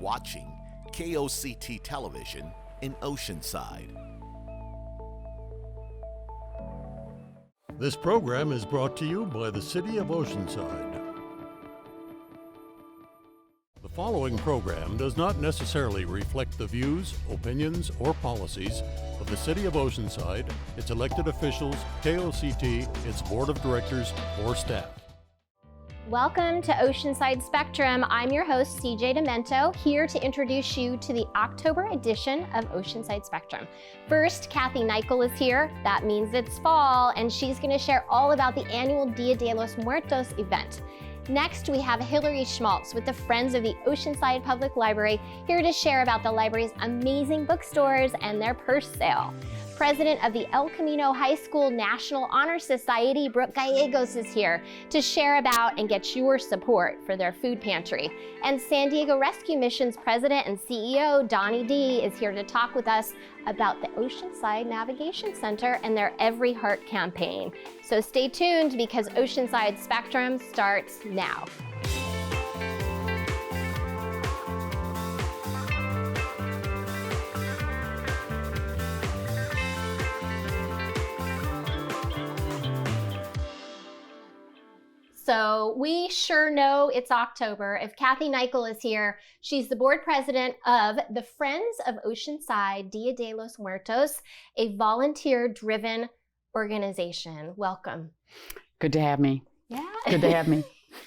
watching KOCT Television in Oceanside. This program is brought to you by the City of Oceanside. The following program does not necessarily reflect the views, opinions, or policies of the City of Oceanside, its elected officials, KOCT, its board of directors, or staff. Welcome to Oceanside Spectrum. I'm your host, CJ Demento, here to introduce you to the October edition of Oceanside Spectrum. First, Kathy Nichol is here. That means it's fall, and she's going to share all about the annual Dia de los Muertos event. Next, we have Hillary Schmaltz with the Friends of the Oceanside Public Library, here to share about the library's amazing bookstores and their purse sale. President of the El Camino High School National Honor Society, Brooke Gallegos, is here to share about and get your support for their food pantry. And San Diego Rescue Mission's President and CEO, Donnie D, is here to talk with us about the Oceanside Navigation Center and their Every Heart campaign. So stay tuned because Oceanside Spectrum starts now. So we sure know it's October. If Kathy Nichol is here, she's the board president of the Friends of Oceanside Dia de los Muertos, a volunteer-driven organization. Welcome. Good to have me. Yeah. Good to have me.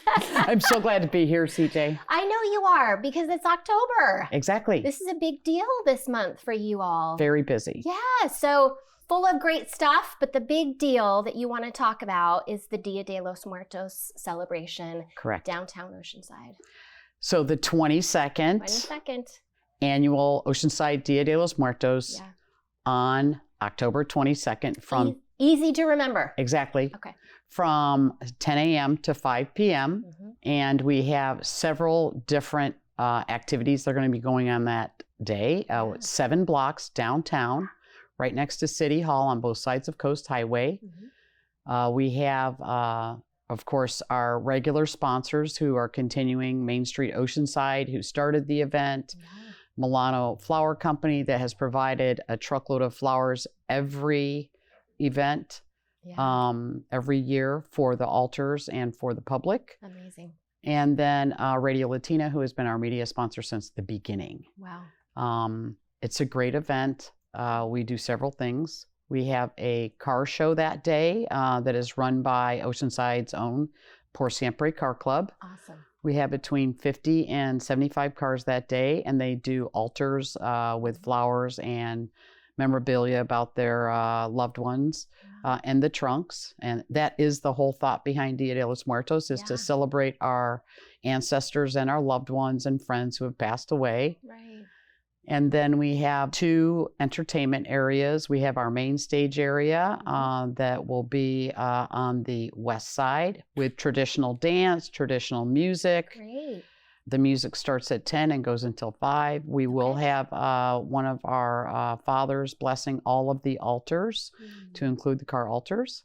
I'm so glad to be here, CJ. I know you are, because it's October. Exactly. This is a big deal this month for you all. Very busy. Yeah, so full of great stuff, but the big deal that you want to talk about is the Dia de los Muertos celebration. Correct. Downtown Oceanside. So the 22nd annual Oceanside Dia de los Muertos on October 22nd from... Easy to remember. Exactly. Okay. From 10 a.m. to 5 p.m. And we have several different activities that are going to be going on that day. 7 blocks downtown, right next to City Hall on both sides of Coast Highway. We have, of course, our regular sponsors who are continuing, MainStreet Oceanside, who started the event, Milano Flower Company that has provided a truckload of flowers every event, every year for the altars and for the public. Amazing. And then Radio Latina, who has been our media sponsor since the beginning. Wow. It's a great event. We do several things. We have a car show that day that is run by Oceanside's own Por Siempre Car Club. Awesome. We have between 50 and 75 cars that day, and they do altars with flowers and memorabilia about their loved ones and the trunks. And that is the whole thought behind Dia de los Muertos, is to celebrate our ancestors and our loved ones and friends who have passed away. Right. And then we have 2 entertainment areas. We have our main stage area that will be on the west side with traditional dance, traditional music. Great. The music starts at 10 and goes until 5. We will have one of our fathers blessing all of the altars, to include the car altars.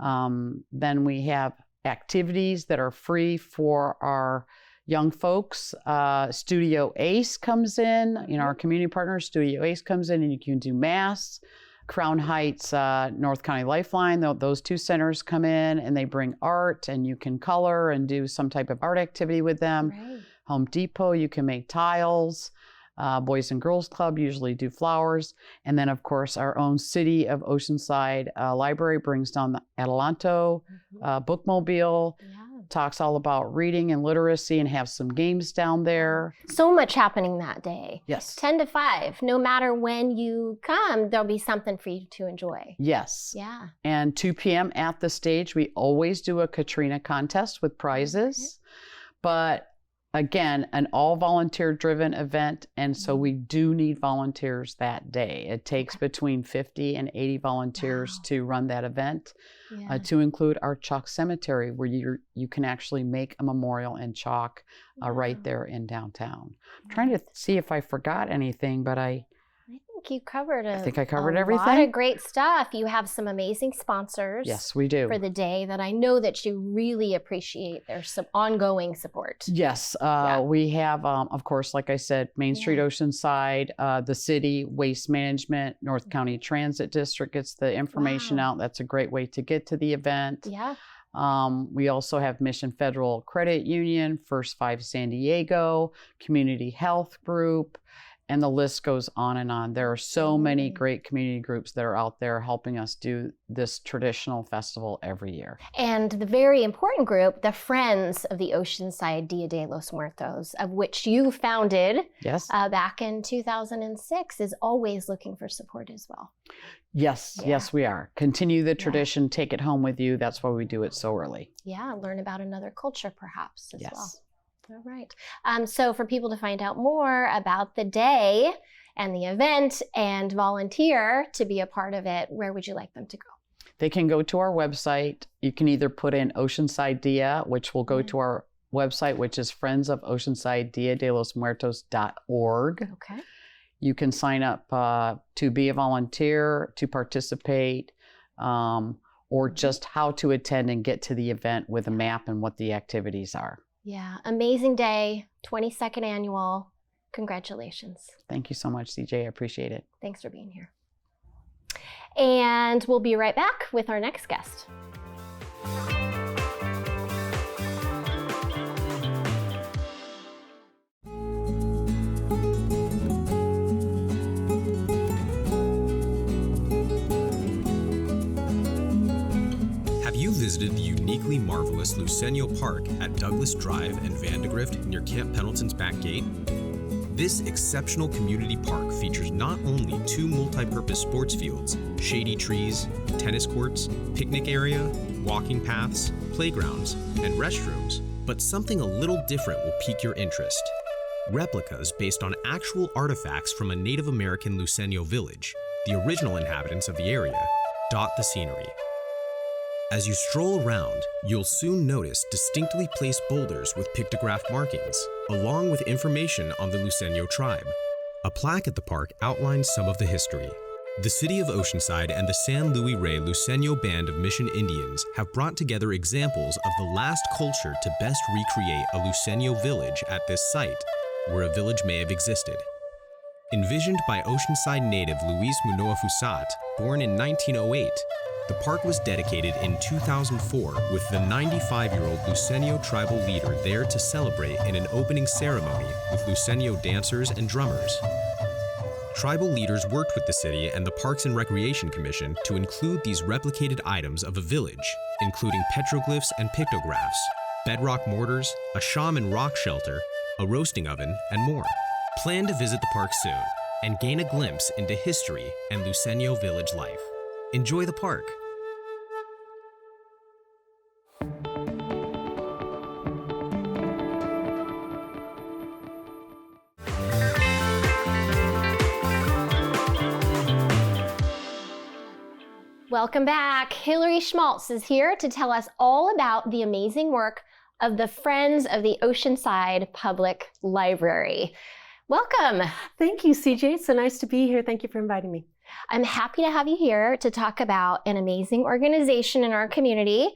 Then we have activities that are free for our young folks. Studio Ace comes in, our community partner, Studio Ace comes in, and you can do mass. Crown Heights, North County Lifeline, those 2 centers come in and they bring art, and you can color and do some type of art activity with them. Right. Home Depot, you can make tiles. Boys and Girls Club usually do flowers. And then, of course, our own City of Oceanside Library brings down the Adelanto bookmobile, talks all about reading and literacy, and have some games down there. So much happening that day. Yes. 10 to 5. No matter when you come, there'll be something for you to enjoy. Yes. Yeah. And 2 p.m. at the stage, we always do a Katrina contest with prizes. But again, an all volunteer driven event. And so we do need volunteers that day. It takes between 50 and 80 volunteers to run that event, to include our chalk cemetery, where you can actually make a memorial in chalk right there in downtown. I'm trying to see if I forgot anything, but I think you covered I think I covered a everything. lot of great stuff. You have some amazing sponsors. Yes, we do. For the day that I know that you really appreciate their ongoing support. Yes, we have, of course, like I said, MainStreet Oceanside, the city, Waste Management, North County Transit District gets the information out. That's a great way to get to the event. Yeah. We also have Mission Federal Credit Union, First Five San Diego, Community Health Group, and the list goes on and on. There are so many great community groups that are out there helping us do this traditional festival every year. And the very important group, the Friends of the Oceanside Dia de los Muertos, of which you founded back in 2006, is always looking for support as well. Yes, yes, we are. Continue the tradition, take it home with you. That's why we do it so early. Yeah, learn about another culture perhaps as well. All right. So for people to find out more about the day and the event and volunteer to be a part of it, where would you like them to go? They can go to our website. You can either put in Oceanside Dia, which will go to our website, which is friendsofOceansideDiaDeLosMuertos.org. Okay. You can sign up to be a volunteer, to participate, or just how to attend and get to the event with a map and what the activities are. Yeah, amazing day, 22nd annual. Congratulations. Thank you so much, CJ. I appreciate it. Thanks for being here. And we'll be right back with our next guest. Have you visited the uniquely marvelous Lucenio Park at Douglas Drive and Vandegrift near Camp Pendleton's back gate? This exceptional community park features not only 2 multi-purpose sports fields, shady trees, tennis courts, picnic area, walking paths, playgrounds, and restrooms, but something a little different will pique your interest. Replicas based on actual artifacts from a Native American Lucenio village, the original inhabitants of the area, dot the scenery. As you stroll around, you'll soon notice distinctly placed boulders with pictographed markings, along with information on the Lucenio tribe. A plaque at the park outlines some of the history. The City of Oceanside and the San Luis Rey Lucenio Band of Mission Indians have brought together examples of the last culture to best recreate a Lucenio village at this site, where a village may have existed. Envisioned by Oceanside native Luis Munoa Fusat, born in 1908, the park was dedicated in 2004 with the 95-year-old Lucenio tribal leader there to celebrate in an opening ceremony with Lucenio dancers and drummers. Tribal leaders worked with the city and the Parks and Recreation Commission to include these replicated items of a village, including petroglyphs and pictographs, bedrock mortars, a shaman rock shelter, a roasting oven, and more. Plan to visit the park soon and gain a glimpse into history and Lucenio village life. Enjoy the park. Welcome back. Hillary Schmaltz is here to tell us all about the amazing work of the Friends of the Oceanside Public Library. Welcome. Thank you, CJ. It's so nice to be here. Thank you for inviting me. I'm happy to have you here to talk about an amazing organization in our community,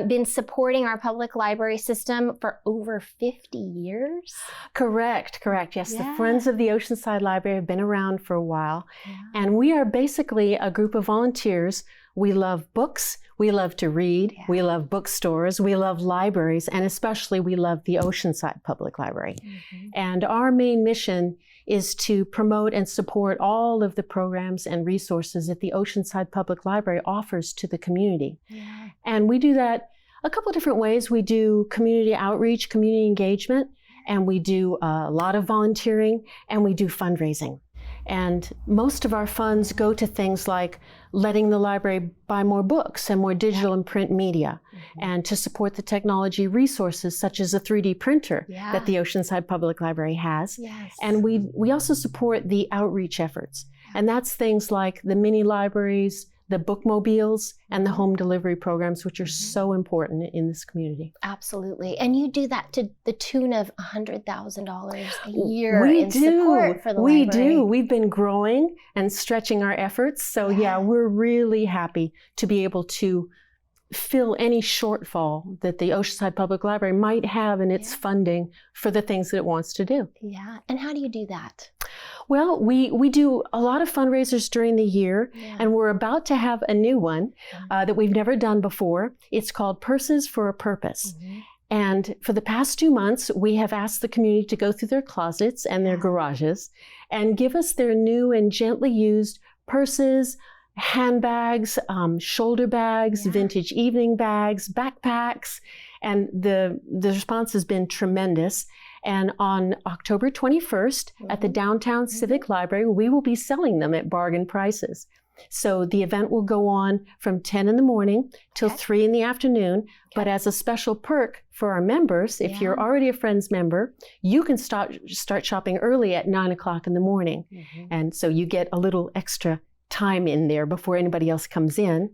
been supporting our public library system for over 50 years. Correct. Yes, the Friends of the Oceanside Library have been around for a while, and we are basically a group of volunteers. We love books, we love to read, we love bookstores, we love libraries, and especially we love the Oceanside Public Library. And our main mission is to promote and support all of the programs and resources that the Oceanside Public Library offers to the community. And we do that a couple of different ways. We do community outreach, community engagement, and we do a lot of volunteering, and we do fundraising. And most of our funds go to things like letting the library buy more books and more digital and print media, and to support the technology resources such as a 3D printer that the Oceanside Public Library has. And we also support the outreach efforts. And that's things like the mini libraries, the bookmobiles, and the home delivery programs, which are so important in this community. Absolutely. And you do that to the tune of $100,000 a year in support for the library. We do. We've been growing and stretching our efforts. So yeah, we're really happy to be able to fill any shortfall that the Oceanside Public Library might have in its funding for the things that it wants to do. Yeah. And how do you do that? Well, we do a lot of fundraisers during the year, and we're about to have a new one that we've never done before. It's called Purses for a Purpose. And for the past 2 months, we have asked the community to go through their closets and their garages and give us their new and gently used purses, handbags, shoulder bags, vintage evening bags, backpacks, and the response has been tremendous. And on October 21st at the Downtown Civic Library, we will be selling them at bargain prices. So the event will go on from 10 in the morning till 3 in the afternoon. But as a special perk for our members, if you're already a Friends member, you can start shopping early at 9 o'clock in the morning. And so you get a little extra time in there before anybody else comes in.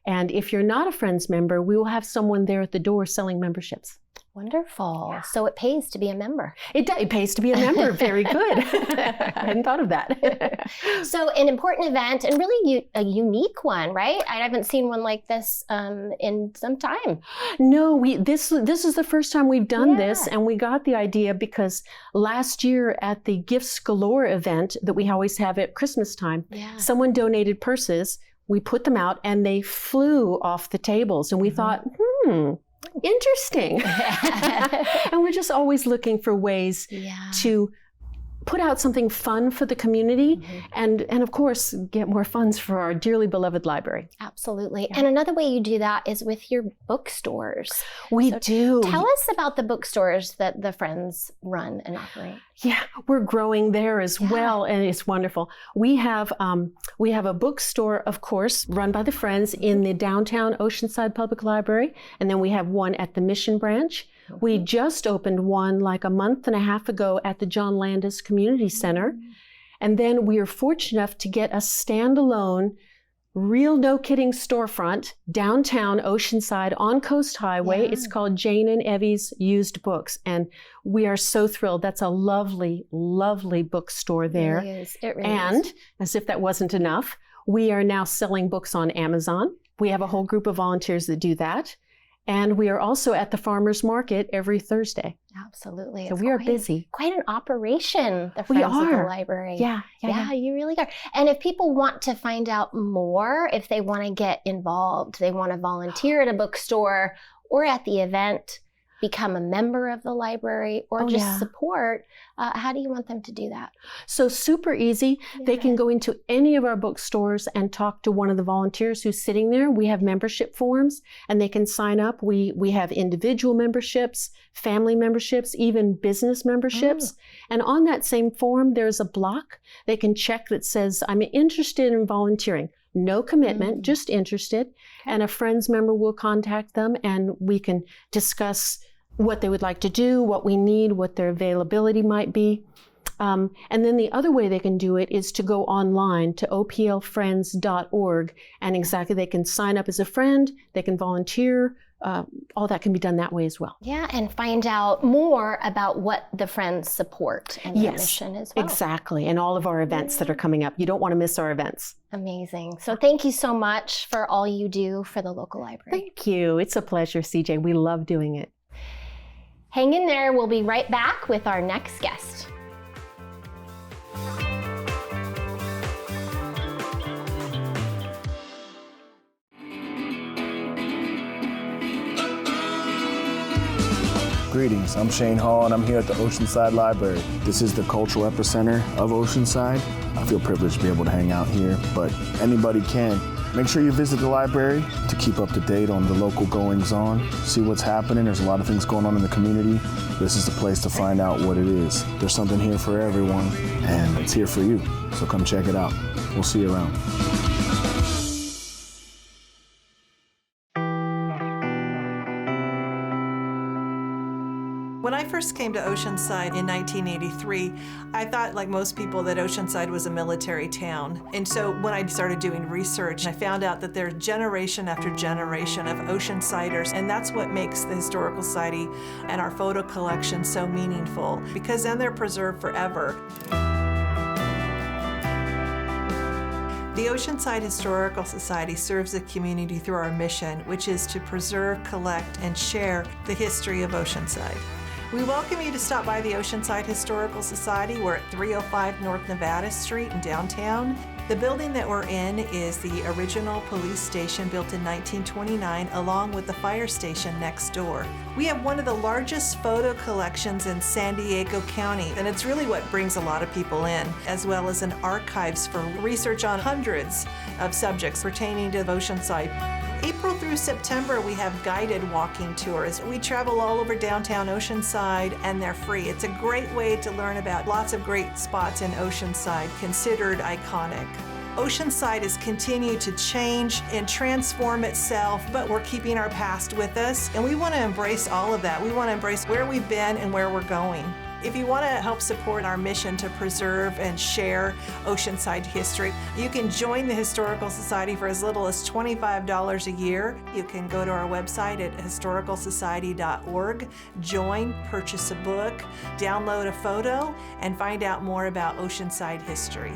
And if you're not a Friends member, we will have someone there at the door selling memberships. Wonderful. Yeah. So it pays to be a member. It pays to be a member. Very good. I hadn't thought of that. So an important event and really a unique one, right? I haven't seen one like this in some time. No, this is the first time we've done this, and we got the idea because last year at the Gifts Galore event that we always have at Christmas time, someone donated purses. We put them out and they flew off the tables, and we thought, interesting. And we're just always looking for ways to put out something fun for the community and of course get more funds for our dearly beloved library. Absolutely. And another way you do that is with your bookstores. We do. Tell us about the bookstores that the Friends run and operate. Yeah, we're growing there as well, and it's wonderful. We have a bookstore, of course, run by the Friends in the downtown Oceanside Public Library, and then we have one at the Mission Branch. We just opened one like a month and a half ago at the John Landis Community Center, and then we are fortunate enough to get a standalone, real no-kidding storefront downtown Oceanside on Coast Highway. It's called Jane and Evie's Used Books, and we are so thrilled. That's a lovely, lovely bookstore there. It really is. It really and is. As if that wasn't enough, we are now selling books on Amazon. We have a whole group of volunteers that do that. And we are also at the farmers market every Thursday. Absolutely. So we are busy. Quite an operation, the Friends of the Library. Yeah, you really are. And if people want to find out more, if they want to get involved, they want to volunteer at a bookstore or at the event, become a member of the library, or just support, how do you want them to do that? So super easy. They can go into any of our bookstores and talk to one of the volunteers who's sitting there. We have membership forms and they can sign up. We have individual memberships, family memberships, even business memberships. And on that same form, there's a block they can check that says, I'm interested in volunteering. No commitment, just interested. And a Friends member will contact them and we can discuss what they would like to do, what we need, what their availability might be. And then the other way they can do it is to go online to oplfriends.org, and exactly they can sign up as a friend, they can volunteer, all that can be done that way as well. Yeah, and find out more about what the Friends support and their mission as well. Exactly, and all of our events that are coming up. You don't want to miss our events. Amazing. So thank you so much for all you do for the local library. Thank you. It's a pleasure, CJ. We love doing it. Hang in there. We'll be right back with our next guest. Greetings, I'm Shane Hall and I'm here at the Oceanside Library. This is the cultural epicenter of Oceanside. I feel privileged to be able to hang out here, but anybody can. Make sure you visit the library to keep up to date on the local goings-on, see what's happening. There's a lot of things going on in the community. This is the place to find out what it is. There's something here for everyone, and it's here for you. So come check it out. We'll see you around. When I first first came to Oceanside in 1983, I thought, like most people, that Oceanside was a military town. And so when I started doing research, I found out that there's generation after generation of Oceansiders, and that's what makes the Historical Society and our photo collection so meaningful, because then they're preserved forever. The Oceanside Historical Society serves the community through our mission, which is to preserve, collect, and share the history of Oceanside. We welcome you to stop by the Oceanside Historical Society. We're at 305 North Nevada Street in downtown. The building that we're in is the original police station built in 1929, along with the fire station next door. We have one of the largest photo collections in San Diego County, and it's really what brings a lot of people in, as well as an archives for research on hundreds of subjects pertaining to Oceanside. April through September, we have guided walking tours. We travel all over downtown Oceanside, and they're free. It's a great way to learn about lots of great spots in Oceanside, considered iconic. Oceanside has continued to change and transform itself, but we're keeping our past with us, and we want to embrace all of that. We want to embrace where we've been and where we're going. If you want to help support our mission to preserve and share Oceanside history, you can join the Historical Society for as little as $25 a year. You can go to our website at historicalsociety.org, join, purchase a book, download a photo, and find out more about Oceanside history.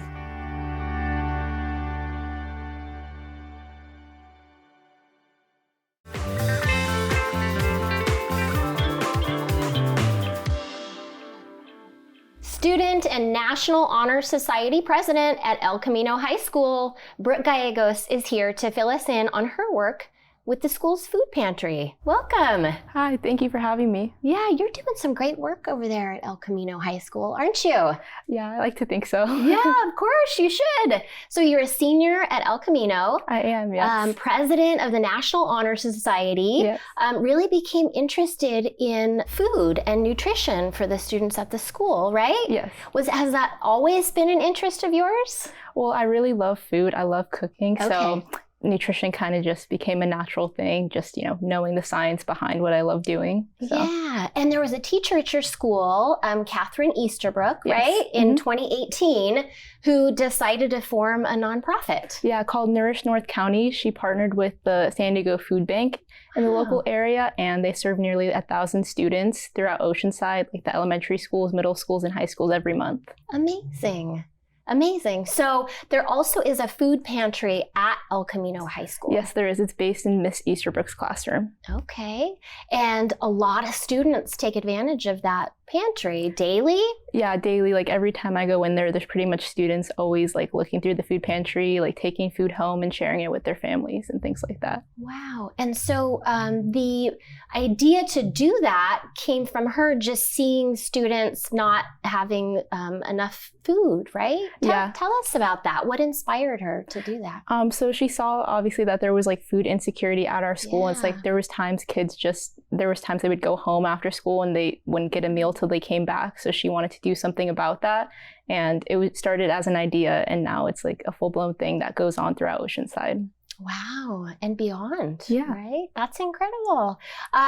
Student and National Honor Society President at El Camino High School, Brooke Gallegos, is here to fill us in on her work with the school's food pantry. Welcome. Hi, thank you for having me. Yeah, you're doing some great work over there at El Camino High School, aren't you? Yeah, I like to think so. Yeah, of course, you should. So you're a senior at El Camino. I am, yes. President of the National Honor Society. Yes. Really became interested in food and nutrition for the students at the school, right? Yes. Has that always been an interest of yours? Well, I really love food. I love cooking, Okay. so nutrition kind of just became a natural thing, just, knowing the science behind what I love doing. So. Yeah, and there was a teacher at your school, Catherine Easterbrook, Yes. right, in 2018, who decided to form a nonprofit. Yeah, called Nourish North County. She partnered with the San Diego Food Bank in the local area, and they serve nearly 1,000 students throughout Oceanside, like the elementary schools, middle schools, and high schools every month. Amazing. Amazing. So there also is a food pantry at El Camino High School. Yes, there is. It's based in Miss Easterbrook's classroom. Okay. And a lot of students take advantage of that pantry daily? Yeah, daily. Like every time I go in there, there's pretty much students always like looking through the food pantry, like taking food home and sharing it with their families and things like that. Wow. And so the idea to do that came from her just seeing students not having enough food, right? Tell us about that. What inspired her to do that? So she saw obviously that there was like food insecurity at our school. Yeah. It's like there was times they would go home after school and they wouldn't get a meal till they came back. So she wanted to do something about that. And it started as an idea, and now it's like a full-blown thing that goes on throughout Oceanside. Wow, and beyond, Yeah. right? That's incredible.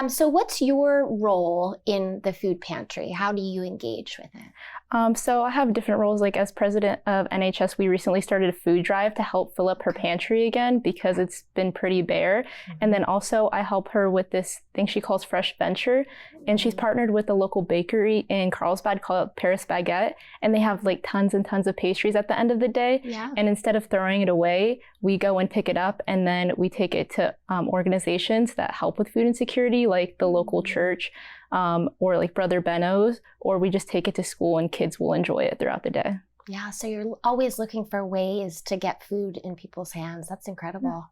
So what's your role in the food pantry? How do you engage with it? So I have different roles. Like as president of NHS, we recently started a food drive to help fill up her pantry again because it's been pretty bare. And then also I help her with this thing she calls Fresh Venture. And she's partnered with a local bakery in Carlsbad called Paris Baguette. And they have like tons and tons of pastries at the end of the day. Yeah. And instead of throwing it away, we go and pick it up and then we take it to organizations that help with food insecurity, like the local church. Or like Brother Benno's, or we just take it to school and kids will enjoy it throughout the day. Yeah, so you're always looking for ways to get food in people's hands. That's incredible.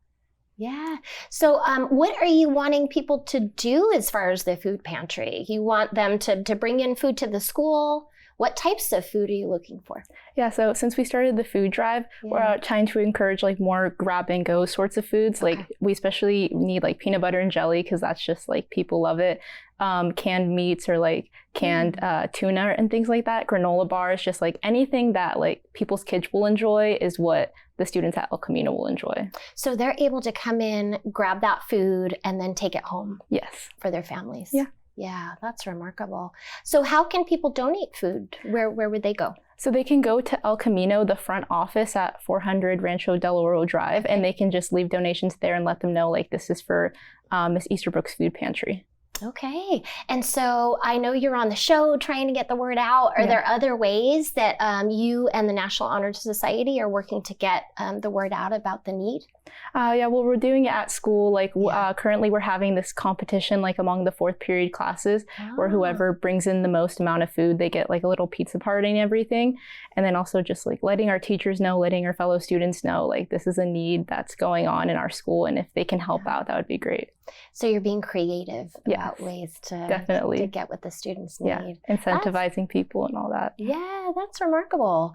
Yeah. So what are you wanting people to do as far as the food pantry? You want them to bring in food to the school? What types of food are you looking for? Yeah, so since we started the food drive, we're trying to encourage like more grab and go sorts of foods. Okay. Like we especially need like peanut butter and jelly because that's just like people love it. Canned meats or like canned tuna and things like that. Granola bars, just like anything that like people's kids will enjoy is what the students at El Camino will enjoy. So they're able to come in, grab that food, and then take it home. Yes. For their families. Yeah. Yeah, that's remarkable. So how can people donate food? Where would they go? So they can go to El Camino, the front office at 400 Rancho Del Oro Drive, and they can just leave donations there and let them know, like, this is for Miss Easterbrook's Food Pantry. Okay. And so I know you're on the show trying to get the word out. Are there other ways that you and the National Honor Society are working to get the word out about the need? Well, we're doing it at school. Like currently we're having this competition like among the 4th period classes where whoever brings in the most amount of food, they get like a little pizza party and everything. And then also just like letting our teachers know, letting our fellow students know, like this is a need that's going on in our school. And if they can help out, that would be great. So you're being creative about ways to get what the students need. Yeah, incentivizing people and all that. Yeah, that's remarkable.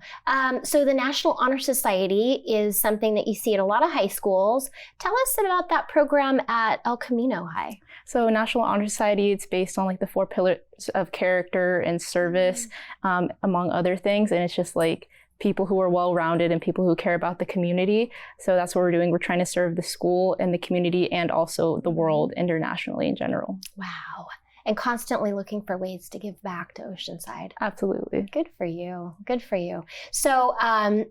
So the National Honor Society is something that you see at a lot of high schools. Tell us about that program at El Camino High. So National Honor Society, it's based on like the 4 pillars of character and service, among other things. And it's just like people who are well-rounded and people who care about the community. So that's what we're doing. We're trying to serve the school and the community and also the world internationally in general. Wow. And constantly looking for ways to give back to Oceanside. Absolutely. Good for you. Good for you. So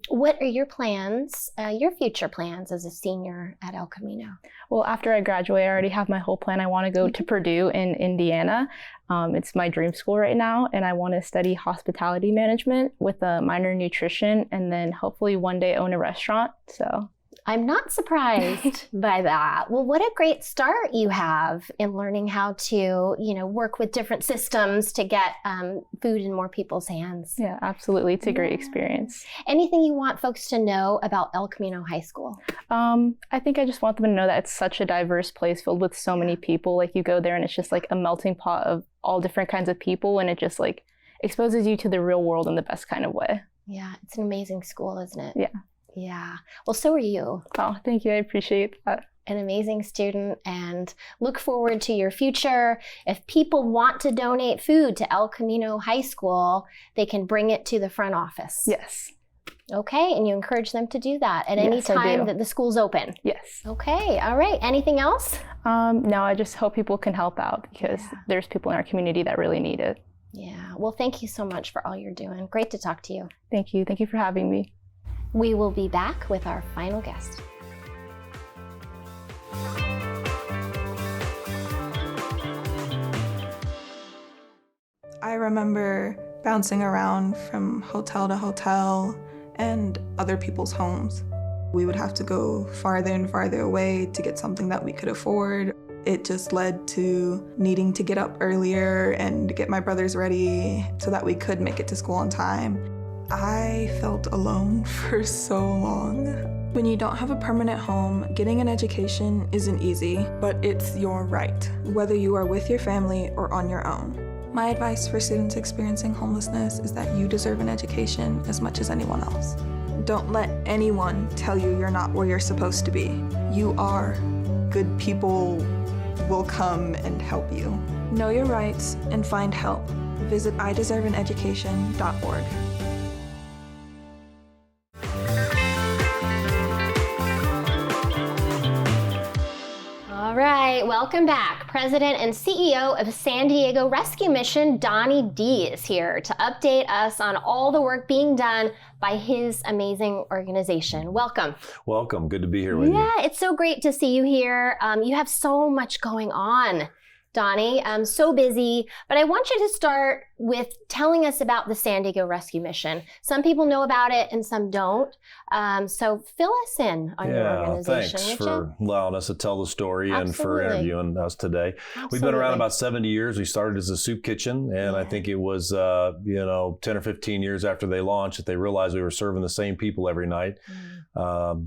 what are your plans, your future plans as a senior at El Camino? Well, after I graduate, I already have my whole plan. I want to go to Purdue in Indiana. It's my dream school right now, and I want to study hospitality management with a minor in nutrition, and then hopefully one day own a restaurant. So I'm not surprised by that. Well, what a great start you have in learning how to, work with different systems to get food in more people's hands. Yeah, absolutely. It's a great experience. Anything you want folks to know about El Camino High School? I think I just want them to know that it's such a diverse place filled with so many people. Like you go there and it's just like a melting pot of all different kinds of people, and it just like exposes you to the real world in the best kind of way. Yeah, it's an amazing school, isn't it? Yeah. Yeah. Well, so are you. Oh, thank you. I appreciate that. An amazing student, and look forward to your future. If people want to donate food to El Camino High School, they can bring it to the front office. Yes. Okay, and you encourage them to do that at any time that the school's open? Yes. Okay, all right. Anything else? No, I just hope people can help out because there's people in our community that really need it. Yeah. Well, thank you so much for all you're doing. Great to talk to you. Thank you. Thank you for having me. We will be back with our final guest. I remember bouncing around from hotel to hotel and other people's homes. We would have to go farther and farther away to get something that we could afford. It just led to needing to get up earlier and get my brothers ready so that we could make it to school on time. I felt alone for so long. When you don't have a permanent home, getting an education isn't easy, but it's your right, whether you are with your family or on your own. My advice for students experiencing homelessness is that you deserve an education as much as anyone else. Don't let anyone tell you you're not where you're supposed to be. You are. Good people will come and help you. Know your rights and find help. Visit IDeserveAnEducation.org. All right, welcome back. President and CEO of San Diego Rescue Mission, Donnie D, is here to update us on all the work being done by his amazing organization. Welcome. Welcome. Good to be here with you. Yeah, it's so great to see you here. You have so much going on, Donnie. I'm so busy, but I want you to start with telling us about the San Diego Rescue Mission. Some people know about it and some don't. So fill us in on your organization. Thanks for allowing us to tell the story and for interviewing us today. Absolutely. We've been around about 70 years. We started as a soup kitchen, and I think it was 10 or 15 years after they launched that they realized we were serving the same people every night,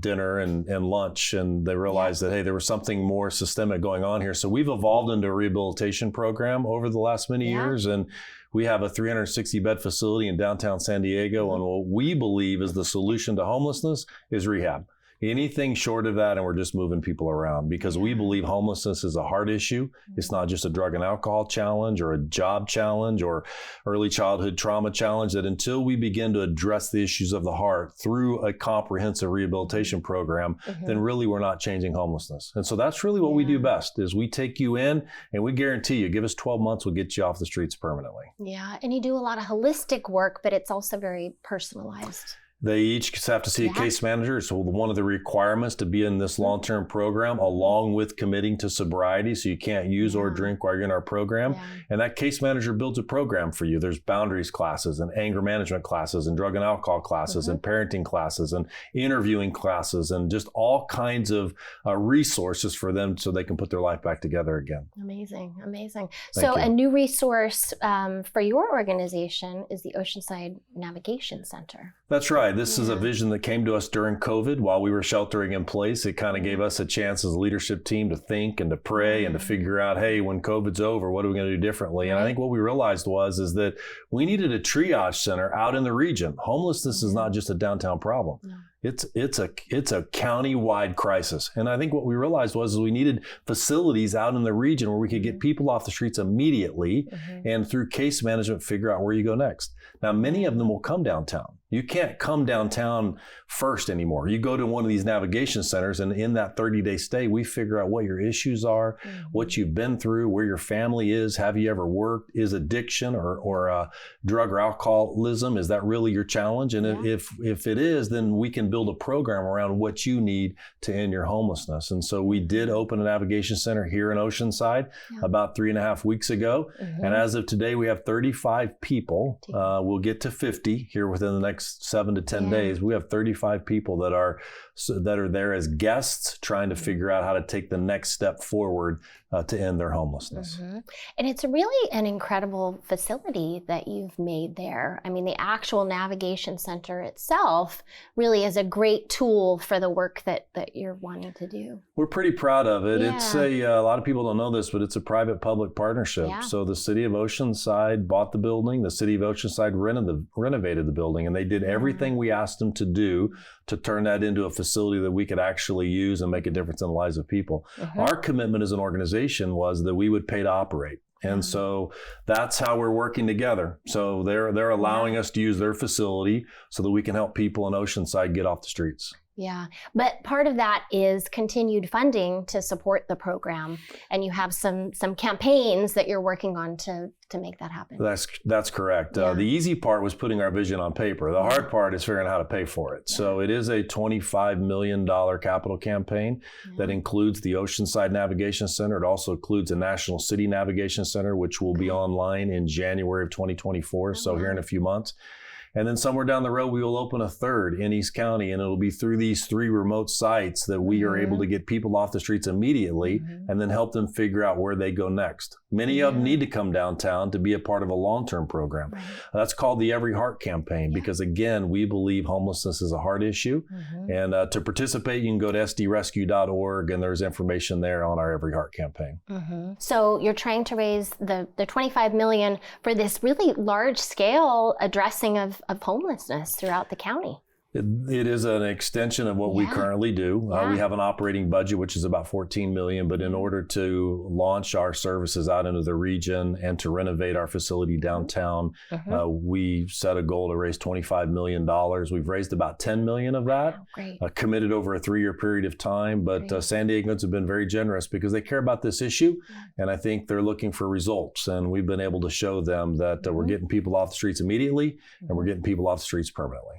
dinner and lunch, and they realized that, hey, there was something more systemic going on here. So we've evolved into a rehabilitation program over the last many years, and we have a 360-bed facility in downtown San Diego, and what we believe is the solution to homelessness is rehab. Anything short of that, and we're just moving people around, because we believe homelessness is a heart issue. It's not just a drug and alcohol challenge or a job challenge or early childhood trauma challenge, that until we begin to address the issues of the heart through a comprehensive rehabilitation program, then really we're not changing homelessness. And so that's really what we do best, is we take you in and we guarantee you, give us 12 months, we'll get you off the streets permanently. Yeah, and you do a lot of holistic work, but it's also very personalized. They each have to see a case manager. So one of the requirements to be in this long-term program, along with committing to sobriety, so you can't use or drink while you're in our program. And that case manager builds a program for you. There's boundaries classes and anger management classes and drug and alcohol classes and parenting classes and interviewing classes and just all kinds of resources for them so they can put their life back together again. Amazing, amazing. So a new resource for your organization is the Oceanside Navigation Center. That's right. This is a vision that came to us during COVID while we were sheltering in place. It kind of gave us a chance as a leadership team to think and to pray and to figure out, hey, when COVID's over, what are we going to do differently? And I think what we realized is that we needed a triage center out in the region. Homelessness is not just a downtown problem. It's a county-wide crisis. And I think what we realized was we needed facilities out in the region where we could get people off the streets immediately and through case management figure out where you go next. Now, many of them will come downtown. You can't come downtown first anymore. You go to one of these navigation centers, and in that 30-day stay, we figure out what your issues are, what you've been through, where your family is, have you ever worked, is addiction or drug or alcoholism, is that really your challenge? And if it is, then we can build a program around what you need to end your homelessness. And so we did open a navigation center here in Oceanside about 3.5 weeks ago. And as of today, we have 35 people. We'll get to 50 here within the next 7 to 10 days. We have 35 people that are there as guests trying to figure out how to take the next step forward to end their homelessness. And it's really an incredible facility that you've made there. I mean, the actual navigation center itself really is a great tool for the work that you're wanting to do. We're pretty proud of it. It's a lot of people don't know this, but it's a private-public partnership. So the City of Oceanside bought the building. The City of Oceanside renovated the building, and they did everything we asked them to do to turn that into a facility that we could actually use and make a difference in the lives of people. Our commitment as an organization was that we would pay to operate. And so that's how we're working together. So they're allowing us to use their facility so that we can help people in Oceanside get off the streets. Yeah, but part of that is continued funding to support the program, and you have some campaigns that you're working on to make that happen. That's correct. The easy part was putting our vision on paper. The hard part is figuring out how to pay for it. So it is a $25 million capital campaign that includes the Oceanside Navigation Center. It also includes a National City Navigation Center, which will be online in January of 2024, so here in a few months. And then somewhere down the road, we will open a third in East County, and it'll be through these 3 remote sites that we are able to get people off the streets immediately and then help them figure out where they go next. Many of them need to come downtown to be a part of a long-term program. That's called the Every Heart campaign because, again, we believe homelessness is a heart issue. And to participate, you can go to sdrescue.org, and there's information there on our Every Heart campaign. So you're trying to raise the $25 million for this really large-scale addressing of homelessness throughout the county. It is an extension of what we currently do. We have an operating budget, which is about $14 million, but in order to launch our services out into the region and to renovate our facility downtown, we set a goal to raise $25 million. We've raised about $10 million of that, committed over a 3-year period of time, but San Diegans have been very generous because they care about this issue, and I think they're looking for results, and we've been able to show them that we're getting people off the streets immediately, and we're getting people off the streets permanently.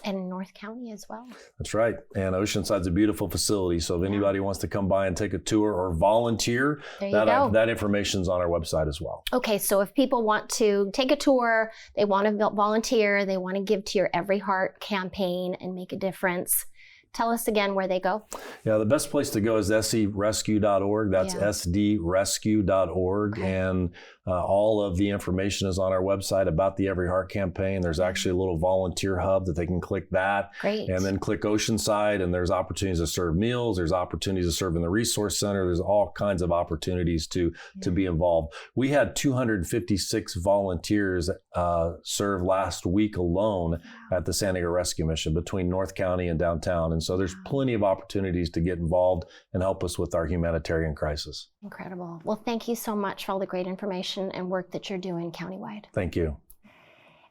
And in North County as well. That's right. And Oceanside's a beautiful facility. So if anybody wants to come by and take a tour or volunteer, that information's on our website as well. Okay, so if people want to take a tour, they want to volunteer, they want to give to your Every Heart campaign and make a difference, tell us again where they go. Yeah, the best place to go is sdrescue.org. That's sdrescue.org. And All of the information is on our website about the Every Heart campaign. There's actually a little volunteer hub that they can click that. Great. And then click Oceanside, and there's opportunities to serve meals. There's opportunities to serve in the resource center. There's all kinds of opportunities to be involved. We had 256 volunteers serve last week alone at the San Diego Rescue Mission between North County and downtown. And so there's plenty of opportunities to get involved and help us with our humanitarian crisis. Incredible. Well, thank you so much for all the great information and work that you're doing countywide. Thank you.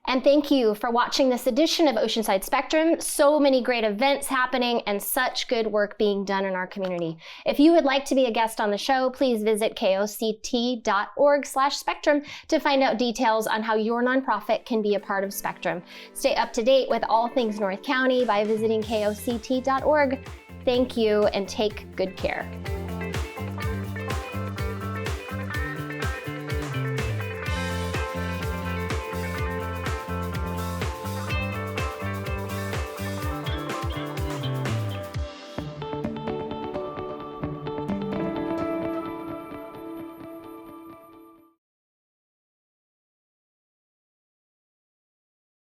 And thank you for watching this edition of Oceanside Spectrum. So many great events happening and such good work being done in our community. If you would like to be a guest on the show, please visit koct.org/spectrum to find out details on how your nonprofit can be a part of Spectrum. Stay up to date with all things North County by visiting koct.org. Thank you and take good care.